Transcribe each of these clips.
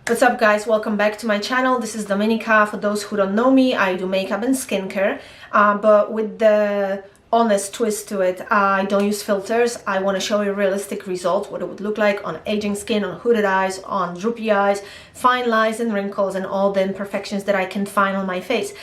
What's up guys, welcome back to my channel. This is Dominika. For those who don't know me, I do makeup and skincare, but with the honest twist to it. I don't use filters. I want to show you a realistic result, what it would look like on aging skin, on hooded eyes, on droopy eyes, fine lines and wrinkles, and all the imperfections that I can find on my face.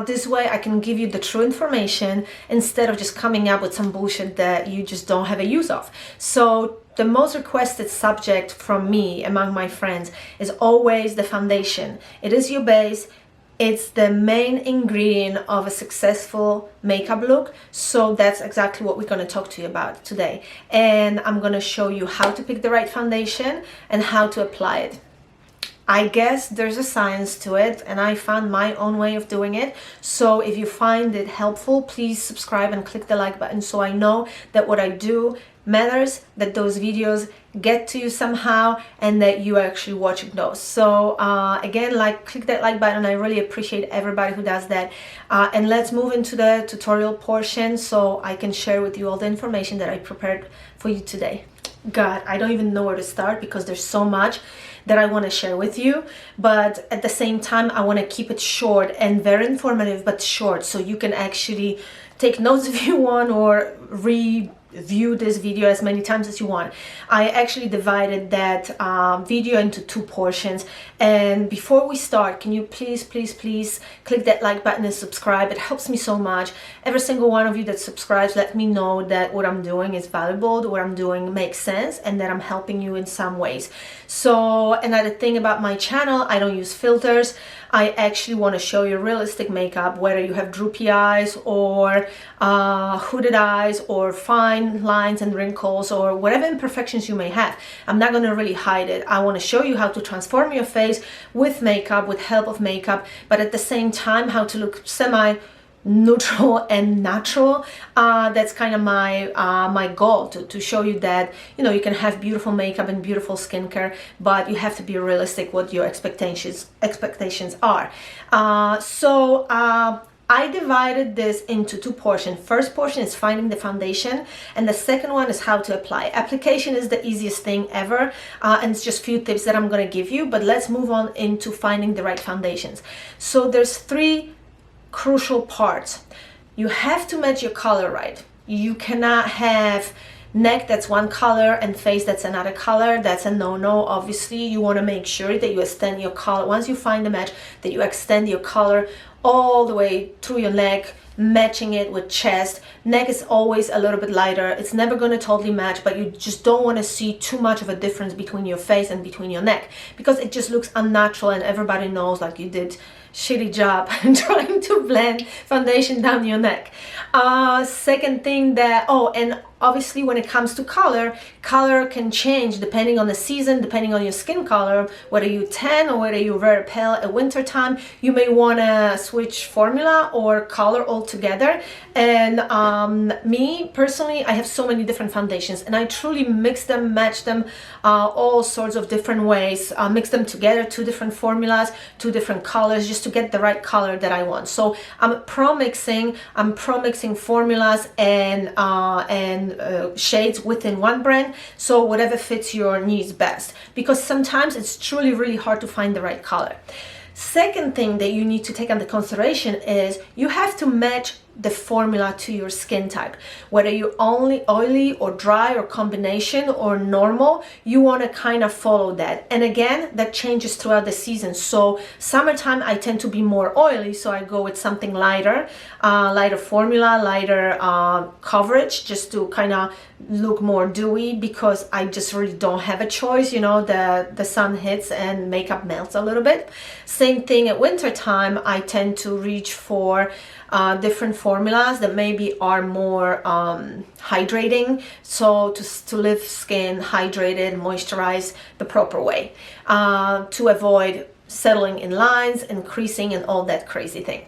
This way I can give you the true information instead of just coming up with some bullshit that you just don't have a use of. So the most requested subject from me among my friends is always the foundation. It is your base. It's the main ingredient of a successful makeup look. So that's exactly what we're going to talk to you about today. And I'm going to show you how to pick the right foundation and how to apply it. I guess there's a science to it, and I found my own way of doing it. So if you find it helpful, please subscribe and click the like button so I know that what I do matters, that those videos get to you somehow, and that you are actually watching those. So again, click that like button. I really appreciate everybody who does that. And let's move into the tutorial portion so I can share with you all the information that I prepared for you today. God, I don't even know where to start because there's so much that I want to share with you, but at the same time I want to keep it short and very informative, but short, so you can actually take notes if you want, or review this video as many times as you want. I actually divided that video into two portions, and before we start, can you please click that like button and subscribe? It helps me so much. Every single one of you that subscribes let me know that what I'm doing is valuable, that what I'm doing makes sense, and that I'm helping you in some ways. So another thing about my channel, I don't use filters. I actually want to show you realistic makeup, whether you have droopy eyes or hooded eyes or fine lines and wrinkles or whatever imperfections you may have. I'm not going to really hide it. I want to show you how to transform your face with makeup, with help of makeup, but at the same time how to look semi-neutral and natural. That's kind of my goal, to show you that, you know, you can have beautiful makeup and beautiful skincare, but you have to be realistic what your expectations are. I divided this into two portions. First portion is finding the foundation, and the second one is how to apply. Application is the easiest thing ever, and it's just a few tips that I'm going to give you, but let's move on into finding the right foundations. So there's three crucial parts. You have to match your color right. You cannot have neck that's one color and face that's another color. That's a no-no. Obviously you want to make sure that you extend your color, once you find the match, that you extend your color all the way through your neck, matching it with chest. Neck is always a little bit lighter. It's never going to totally match, but you just don't want to see too much of a difference between your face and between your neck, because it just looks unnatural and everybody knows like you did shitty job trying to blend foundation down your neck. Second thing that, and obviously when it comes to color can change depending on the season, depending on your skin color, whether you tan or whether you're very pale at winter time. You may want to switch formula or color altogether. And me personally, I have so many different foundations, and I truly mix them, match them all sorts of different ways, mix them together, two different formulas, two different colors, just to get the right color that I want. So I'm pro mixing formulas and shades within one brand, so whatever fits your needs best, because sometimes it's truly really hard to find the right color. Second thing that you need to take under consideration is you have to match the formula to your skin type. Whether you're only oily or dry or combination or normal, you want to kind of follow that. And again, that changes throughout the season. So summertime I tend to be more oily, so I go with something lighter, lighter formula, lighter coverage, just to kind of look more dewy, because I just really don't have a choice. You know, the sun hits and makeup melts a little bit. Same thing at winter time, I tend to reach for different formulas that maybe are more hydrating, so to leave skin hydrated, moisturized the proper way, to avoid settling in lines and creasing and all that crazy thing.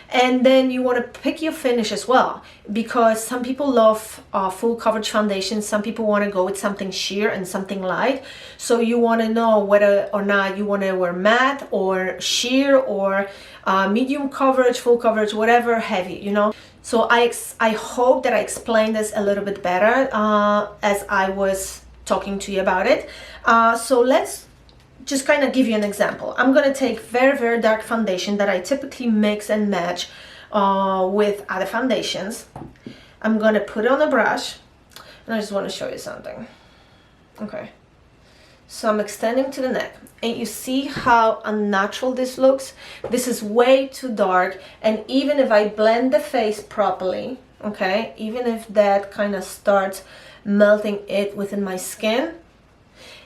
And then you want to pick your finish as well, because some people love full coverage foundations, some people want to go with something sheer and something light. So you want to know whether or not you want to wear matte or sheer or medium coverage, full coverage, whatever, heavy, you know. So I hope that I explained this a little bit better as I was talking to you about it. So let's just kind of give you an example. I'm going to take very, very dark foundation that I typically mix and match with other foundations. I'm going to put it on a brush, and I just want to show you something. Okay. So I'm extending to the neck, and you see how unnatural this looks? This is way too dark, and even if I blend the face properly, okay, even if that kind of starts melting it within my skin,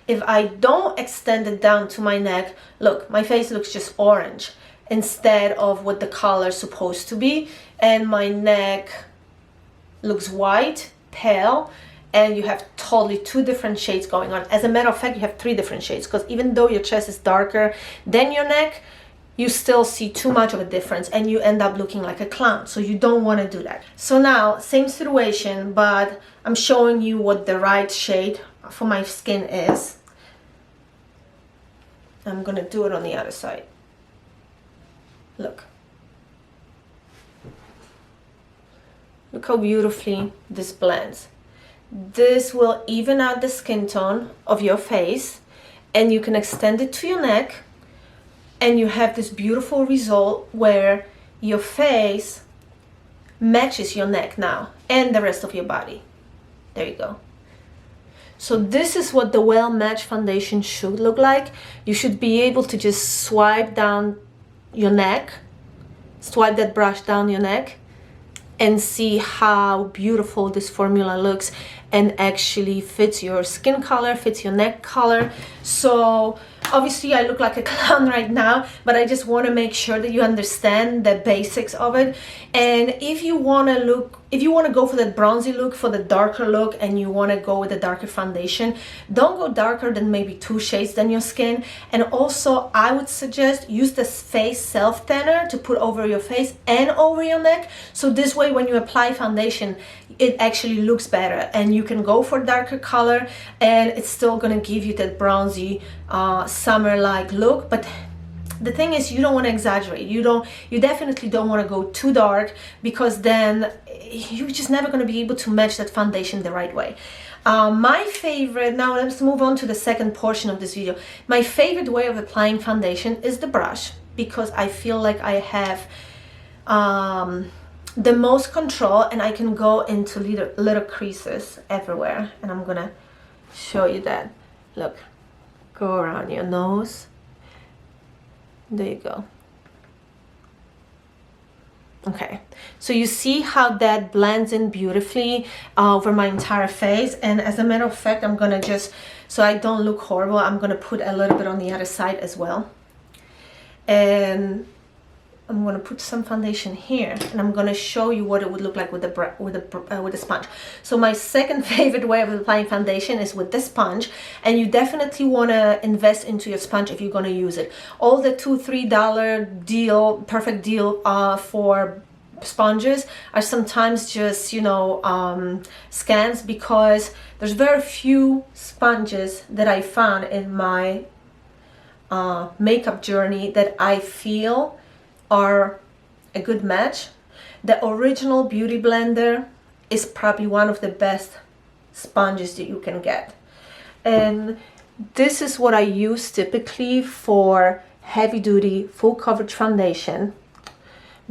if I don't extend it down to my neck, look, my face looks just orange instead of what the color is supposed to be, and my neck looks white, pale, and you have totally two different shades going on. As a matter of fact, you have three different shades, because even though your chest is darker than your neck, you still see too much of a difference and you end up looking like a clown. So you don't want to do that. So now, same situation, but I'm showing you what the right shade for my skin is. I'm gonna do it on the other side. Look. Look how beautifully this blends. This will even out the skin tone of your face, and you can extend it to your neck, and you have this beautiful result where your face matches your neck now and the rest of your body. There you go. So this is what the well-matched foundation should look like. You should be able to just swipe down your neck, swipe that brush down your neck, and see how beautiful this formula looks and actually fits your skin color, fits your neck color. So obviously I look like a clown right now, but I just want to make sure that you understand the basics of it. And if you want to go for that bronzy look, for the darker look, and you want to go with a darker foundation, don't go darker than maybe 2 shades than your skin. And also I would suggest use the face self tanner to put over your face and over your neck. So this way when you apply foundation, it actually looks better, and you can go for darker color and it's still gonna give you that bronzy summer-like look. But the thing is, you don't want to exaggerate. You definitely don't want to go too dark, because then you're just never going to be able to match that foundation the right way. My favorite, now let's move on to the second portion of this video. My favorite way of applying foundation is the brush, because I feel like I have the most control, and I can go into little creases everywhere. And I'm gonna show you that. Look, go around your nose. There you go. Okay, so you see how that blends in beautifully over my entire face. And as a matter of fact, I'm gonna just, so I don't look horrible, I'm gonna put a little bit on the other side as well. And I'm going to put some foundation here, and I'm going to show you what it would look like with the sponge. So my second favorite way of applying foundation is with the sponge, and you definitely want to invest into your sponge if you're going to use it. All the $2-3 deal, perfect deal for sponges are sometimes just, you know, scams, because there's very few sponges that I found in my makeup journey that I feel are a good match. The original Beauty Blender is probably one of the best sponges that you can get, and this is what I use typically for heavy duty full coverage foundation,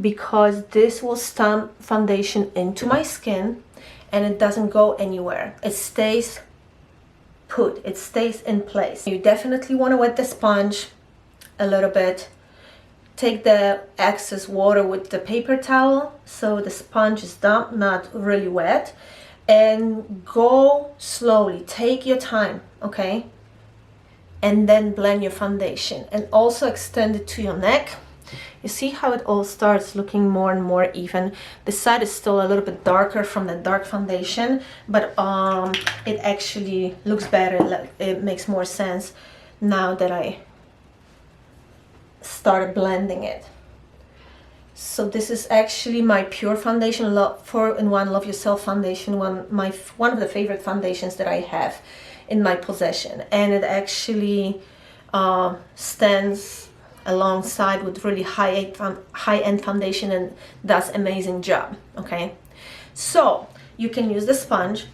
because this will stamp foundation into my skin and it doesn't go anywhere. It stays put, it stays in place. You definitely want to wet the sponge a little bit. Take the excess water with the paper towel so the sponge is damp, not really wet, and go slowly. Take your time, okay? And then blend your foundation, and also extend it to your neck. You see how it all starts looking more and more even. This side is still a little bit darker from the dark foundation, but it actually looks better. It makes more sense now that I started blending it. So this is actually my pure foundation, 4-in-1 Love Yourself foundation, one of the favorite foundations that I have in my possession, and it actually stands alongside with really high-end foundation and does amazing job. Okay, so you can use the sponge,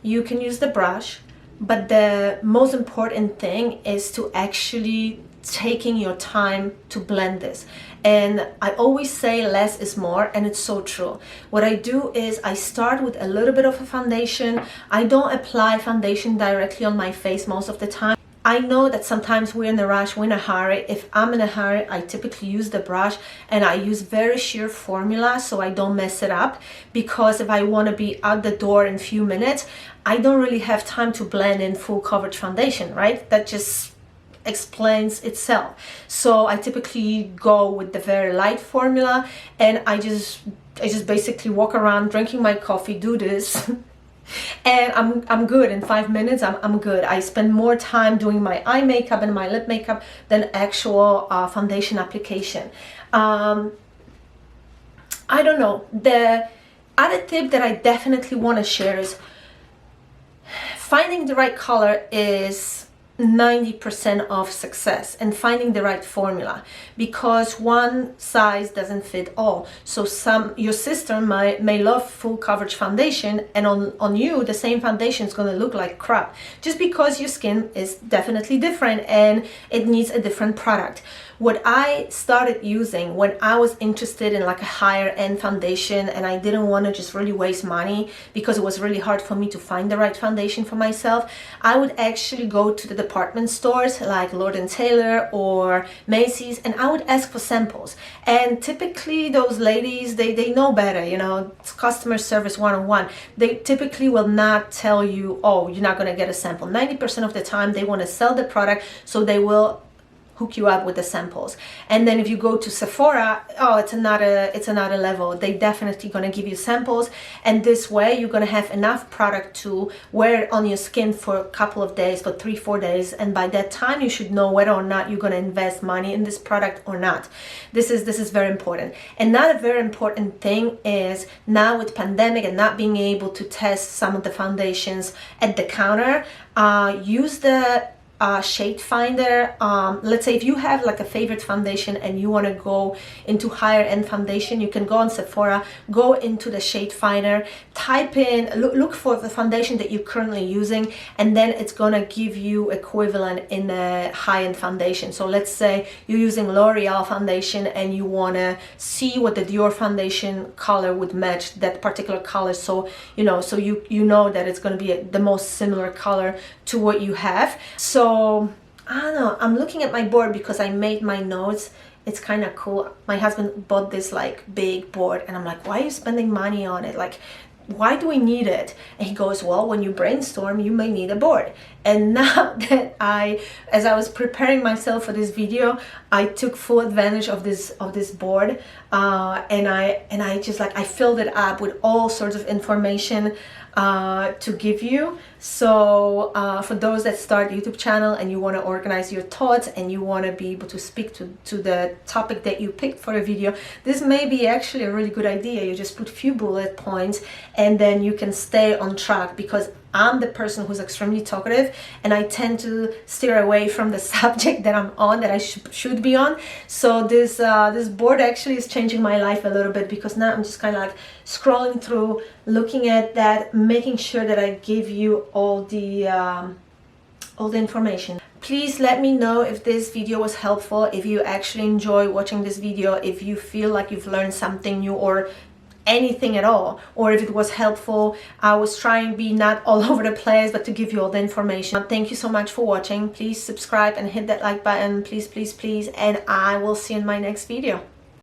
you can use the brush, but the most important thing is to actually taking your time to blend this. And I always say less is more, and it's so true. What I do is I start with a little bit of a foundation. I don't apply foundation directly on my face most of the time. I know that sometimes we're in a rush, we're in a hurry. If I'm in a hurry, I typically use the brush, and I use very sheer formula so I don't mess it up, because if I want to be out the door in a few minutes, I don't really have time to blend in full coverage foundation, right? That just explains itself. So I typically go with the very light formula, and I just basically walk around drinking my coffee, do this and I'm good. In 5 minutes I'm good. I spend more time doing my eye makeup and my lip makeup than actual foundation application. I don't know, the other tip that I definitely want to share is finding the right color is 90% of success, and finding the right formula, because one size doesn't fit all. So your sister may love full coverage foundation, and on you the same foundation is going to look like crap, just because your skin is definitely different and it needs a different product. What I started using when I was interested in like a higher end foundation, and I didn't want to just really waste money because it was really hard for me to find the right foundation for myself, I would actually go to the department stores like Lord & Taylor or Macy's, and I would ask for samples. And typically those ladies, they know better, you know, it's customer service 101. They typically will not tell you, oh, you're not going to get a sample. 90% of the time they want to sell the product, so they will hook you up with the samples. And then if you go to Sephora, oh, it's another level. They definitely gonna give you samples, and this way you're gonna have enough product to wear it on your skin for a couple of days, for 3-4 days, and by that time you should know whether or not you're gonna invest money in this product or not. This is very important. Another very important thing is, now with pandemic and not being able to test some of the foundations at the counter, use the shade finder. Let's say if you have like a favorite foundation and you want to go into higher end foundation, you can go on Sephora, go into the shade finder, type in, look for the foundation that you're currently using, and then it's gonna give you equivalent in a high-end foundation. So let's say you're using L'Oreal foundation and you want to see what the Dior foundation color would match that particular color, so you know that it's going to be the most similar color to what you have. So I don't know, I'm looking at my board because I made my notes. It's kind of cool. My husband bought this like big board, and I'm like, why are you spending money on it? Like, why do we need it? And he goes, well, when you brainstorm, you may need a board. And now that as I was preparing myself for this video, I took full advantage of this board, and I just like, I filled it up with all sorts of information to give you. So for those that start YouTube channel and you want to organize your thoughts and you want to be able to speak to the topic that you picked for a video, this may be actually a really good idea. You just put a few bullet points and then you can stay on track, because I'm the person who's extremely talkative and I tend to steer away from the subject that I'm on, that I should be on. So this board actually is changing my life a little bit, because now I'm just kind of like scrolling through, looking at that, making sure that I give you all the information. Please let me know if this video was helpful, if you actually enjoy watching this video, if you feel like you've learned something new or anything at all, or if it was helpful. I was trying to be not all over the place, but to give you all the information. Thank you so much for watching. Please subscribe and hit that like button, please, please, please, and I will see you in my next video.